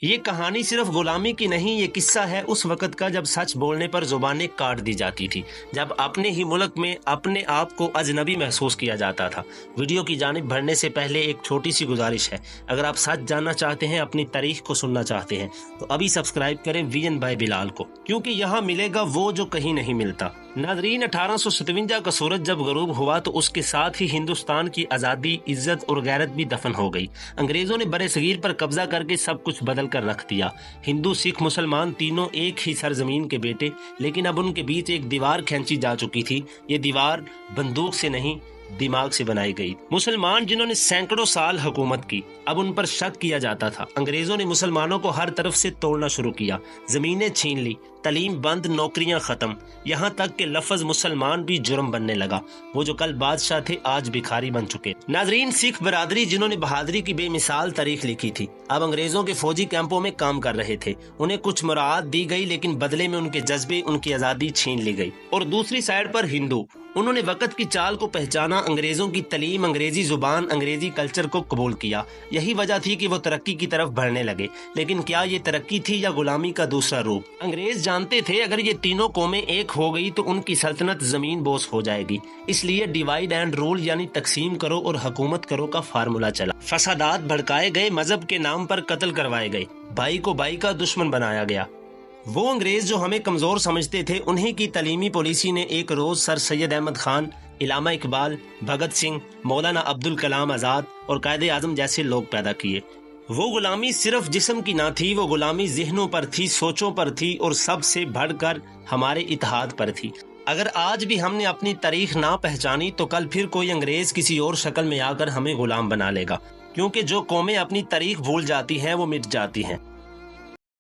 یہ کہانی صرف غلامی کی نہیں، یہ قصہ ہے اس وقت کا جب سچ بولنے پر زبانیں کاٹ دی جاتی تھی، جب اپنے ہی ملک میں اپنے آپ کو اجنبی محسوس کیا جاتا تھا۔ ویڈیو کی جانب بڑھنے سے پہلے ایک چھوٹی سی گزارش ہے، اگر آپ سچ جاننا چاہتے ہیں، اپنی تاریخ کو سننا چاہتے ہیں تو ابھی سبسکرائب کریں وی این بائی بلال کو، کیونکہ یہاں ملے گا وہ جو کہیں نہیں ملتا۔ ناظرین، 1857 کا سورج جب غروب ہوا تو اس کے ساتھ ہی ہندوستان کی آزادی، عزت اور غیرت بھی دفن ہو گئی۔ انگریزوں نے برِ صغیر پر قبضہ کر کے سب کچھ بدل کر رکھ دیا۔ ہندو، سکھ، مسلمان تینوں ایک ہی سرزمین کے بیٹے، لیکن اب ان کے بیچ ایک دیوار کھینچی جا چکی تھی۔ یہ دیوار بندوق سے نہیں، دماغ سے بنائی گئی۔ مسلمان جنہوں نے سینکڑوں سال حکومت کی، اب ان پر شک کیا جاتا تھا۔ انگریزوں نے مسلمانوں کو ہر طرف سے توڑنا شروع کیا، زمینیں چھین لی، تعلیم بند، نوکریاں ختم، یہاں تک کہ لفظ مسلمان بھی جرم بننے لگا۔ وہ جو کل بادشاہ تھے آج بھکاری بن چکے۔ ناظرین، سکھ برادری جنہوں نے بہادری کی بے مثال تاریخ لکھی تھی، اب انگریزوں کے فوجی کیمپوں میں کام کر رہے تھے۔ انہیں کچھ مراعات دی گئی، لیکن بدلے میں ان کے جذبے، ان کی آزادی چھین لی گئی۔ اور دوسری سائیڈ پر ہندو، انہوں نے وقت کی چال کو پہچانا، انگریزوں کی تعلیم، انگریزی زبان، انگریزی کلچر کو قبول کیا۔ یہی وجہ تھی کہ وہ ترقی کی طرف بڑھنے لگے۔ لیکن کیا یہ ترقی تھی یا غلامی کا دوسرا روپ؟ انگریز جانتے تھے اگر یہ تینوں قومیں ایک ہو گئی تو ان کی سلطنت زمین بوس ہو جائے گی۔ اس لیے ڈیوائیڈ اینڈ رول یعنی تقسیم کرو اور حکومت کرو کا فارمولا چلا۔ فسادات بھڑکائے گئے، مذہب کے نام پر قتل کروائے گئے، بھائی کو بھائی کا دشمن بنایا گیا۔ وہ انگریز جو ہمیں کمزور سمجھتے تھے، انہی کی تعلیمی پالیسی نے ایک روز سر سید احمد خان، علامہ اقبال، بھگت سنگھ، مولانا عبدالکلام آزاد اور قائد اعظم جیسے لوگ پیدا کیے۔ وہ غلامی صرف جسم کی نہ تھی، وہ غلامی ذہنوں پر تھی، سوچوں پر تھی، اور سب سے بڑھ کر ہمارے اتحاد پر تھی۔ اگر آج بھی ہم نے اپنی تاریخ نہ پہچانی تو کل پھر کوئی انگریز کسی اور شکل میں آ کر ہمیں غلام بنا لے گا، کیونکہ جو قومیں اپنی تاریخ بھول جاتی ہیں وہ مٹ جاتی ہیں۔